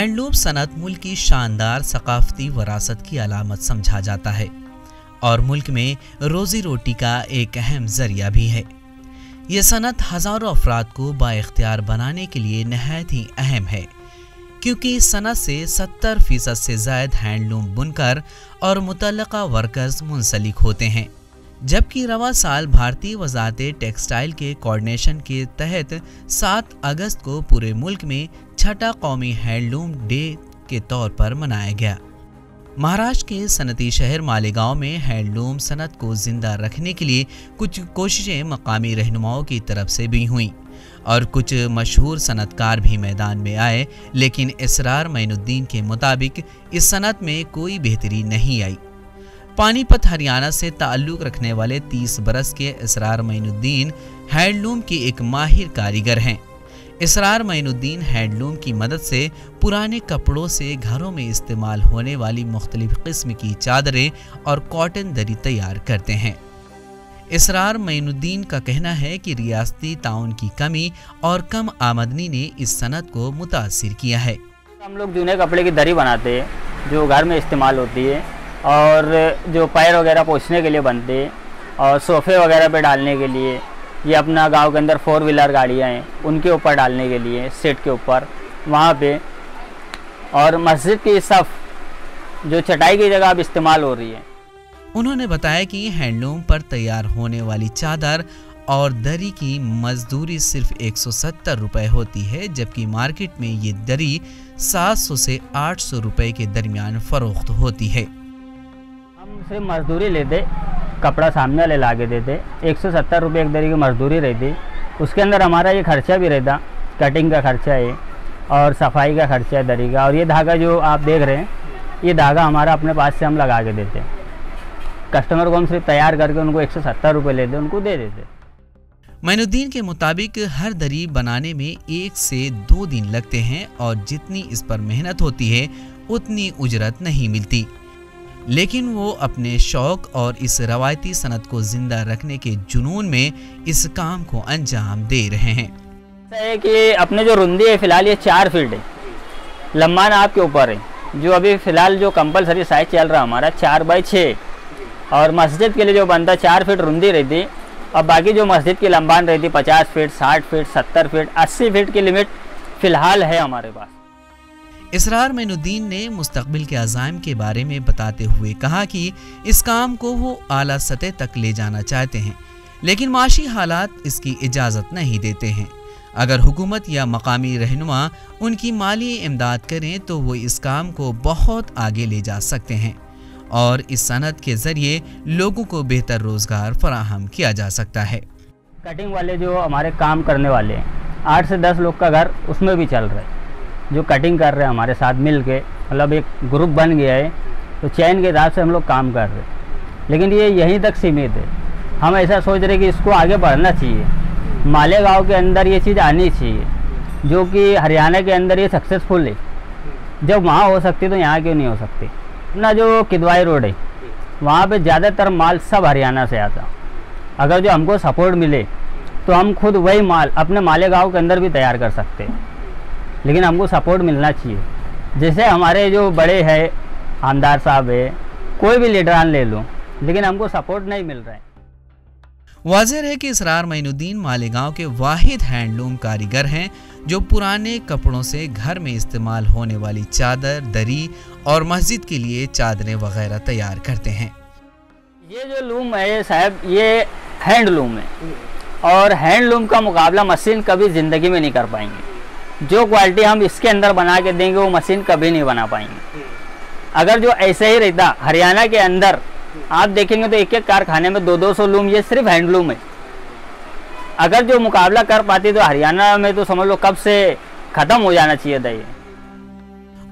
Handloom Sanat मुल्क की शानदार सकाफती वरासत की अलामत समझा जाता है और मुल्क में रोजी रोटी का एक अहम जरिया भी है। ये सनत हज़ारों अफराद को बाइख्तियार बनाने के लिए नहायत ही अहम है, क्योंकि इस सनत से 70% से ज़ायद हैंडलूम बुनकर और मुतल्लका वर्कर्स मुंसलिक होते हैं। जबकि रवा साल भारतीय वज़ारत टेक्सटाइल के कोऑर्डिनेशन के तहत 7 अगस्त को पूरे मुल्क में छठा कौमी हैंडलूम डे के तौर पर मनाया गया। महाराष्ट्र के सनती शहर मालेगांव में हैंडलूम सनत को जिंदा रखने के लिए कुछ कोशिशें मकामी रहनुमाओं की तरफ से भी हुईं और कुछ मशहूर सनतकार भी मैदान में आए, लेकिन इसरार मैनुद्दीन के मुताबिक इस सनत में कोई बेहतरी नहीं आई। पानीपत हरियाणा से ताल्लुक़ रखने वाले 30 बरस के इसरार मैनुद्दीन हैंडलूम की एक माहिर कारीगर हैं। इसरार मैनुद्दीन हैंडलूम की मदद से पुराने कपड़ों से घरों में इस्तेमाल होने वाली मुख्तलिफ किस्म की चादरें और कॉटन दरी तैयार करते हैं। इसरार मैनुद्दीन का कहना है कि रियासती ताउन की कमी और कम आमदनी ने इस सनत को मुतासिर किया है। हम लोग जूने कपड़े की दरी बनाते हैं जो घर में इस्तेमाल होती है, और जो पैर वगैरह पोंछने के लिए बनते हैं, और सोफ़े वगैरह पे डालने के लिए, ये अपना गांव के अंदर 4 व्हीलर गाड़ियाँ हैं उनके ऊपर डालने के लिए, सीट के ऊपर वहाँ पे, और मस्जिद की सफ़ जो चटाई की जगह अब इस्तेमाल हो रही है। उन्होंने बताया कि हैंडलूम पर तैयार होने वाली चादर और दरी की मजदूरी सिर्फ 170 रुपये होती है, जबकि मार्केट में ये दरी 700 से 800 रुपये के दरमियान फरोख्त होती है। हम सिर्फ मजदूरी लेते, कपड़ा सामने वाले ला के देते, 170 रुपये एक दरी की मजदूरी रहती, उसके अंदर हमारा ये खर्चा भी रहता, कटिंग का खर्चा है और सफाई का खर्चा है दरी का। और ये धागा जो आप देख रहे हैं, ये धागा हमारा अपने पास से हम लगा के देते, कस्टमर को हम सिर्फ तैयार करके उनको 170 रुपये लेते, उनको दे देते। मैनुद्दीन के मुताबिक हर दरी बनाने में 1 से 2 दिन लगते हैं और जितनी इस पर मेहनत होती है उतनी उजरत नहीं मिलती, लेकिन वो अपने शौक और इस रवायती सनत को जिंदा रखने के जुनून में इस काम को अंजाम दे रहे हैं। है कि अपने जो रुंदी है फिलहाल ये 4 फीट है, लंबाना आपके ऊपर है। जो अभी फिलहाल जो कंपलसरी साइज चल रहा हमारा 4 बाई 6, और मस्जिद के लिए जो बनता 4 फीट रुंदी रहती, और बाकी जो मस्जिद की लंबान रहती 50 फीट, 60 फीट, 70 फीट, 80 फीट की लिमिट फ़िलहाल है हमारे पास। इसरार मैनुद्दीन ने मुस्तकबिल के अज़ाइम के बारे में बताते हुए कहा कि इस काम को वो आला सतह तक ले जाना चाहते हैं, लेकिन माशी हालात इसकी इजाज़त नहीं देते हैं। अगर हुकूमत या मकामी रहनुमा उनकी माली इमदाद करें तो वो इस काम को बहुत आगे ले जा सकते हैं और इस सनत के ज़रिए लोगों को बेहतर रोज़गार फराहम किया जा सकता है। कटिंग वाले जो हमारे काम करने वाले हैं, 8 से 10 लोग का घर उसमें भी चल रहा है, जो कटिंग कर रहे हैं हमारे साथ मिल के, मतलब एक ग्रुप बन गया है, तो चैन के हिसाब से हम लोग काम कर रहे हैं। लेकिन ये यहीं तक सीमित है। हम ऐसा सोच रहे कि इसको आगे बढ़ना चाहिए, मालेगांव के अंदर ये चीज़ आनी चाहिए, जो कि हरियाणा के अंदर ये सक्सेसफुल है। जब वहाँ हो सकती तो यहाँ क्यों नहीं हो सकती। अपना जो किदवाई रोड है वहाँ पे ज़्यादातर माल सब हरियाणा से आता। अगर जो हमको सपोर्ट मिले तो हम खुद वही माल अपने मालेगांव के अंदर भी तैयार कर सकते हैं, लेकिन हमको सपोर्ट मिलना चाहिए। जैसे हमारे जो बड़े हैं, आमदार साहब है, कोई भी लीडरान ले लो, लेकिन हमको सपोर्ट नहीं मिल रहा है। वाज़ेह है कि इसरार मैनुद्दीन मालेगांव के वाहिद हैंडलूम कारीगर हैं जो पुराने कपड़ों से घर में इस्तेमाल होने वाली चादर, दरी और मस्जिद के लिए चादरें वगैरह तैयार करते हैं। ये जो लूम है साहब, ये हैंडलूम है, और हैंडलूम का मुकाबला मशीन कभी ज़िंदगी में नहीं कर पाएंगे। जो क्वालिटी हम इसके अंदर बना के देंगे वो मशीन कभी नहीं बना पाएंगे। अगर जो ऐसे ही रहता हरियाणा के अंदर, आप देखेंगे तो एक एक कारखाने में 200-200 लूम, ये सिर्फ हैंडलूम है। अगर जो मुकाबला कर पाती तो हरियाणा में तो समझ लो कब से ख़त्म हो जाना चाहिए था ये।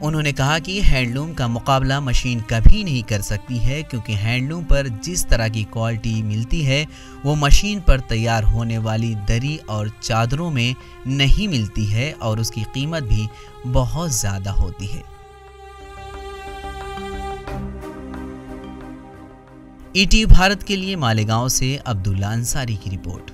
उन्होंने कहा कि हैंडलूम का मुकाबला मशीन कभी नहीं कर सकती है, क्योंकि हैंडलूम पर जिस तरह की क्वालिटी मिलती है वो मशीन पर तैयार होने वाली दरी और चादरों में नहीं मिलती है, और उसकी कीमत भी बहुत ज़्यादा होती है। ईटीवी भारत के लिए मालेगांव से अब्दुल्ला अंसारी की रिपोर्ट।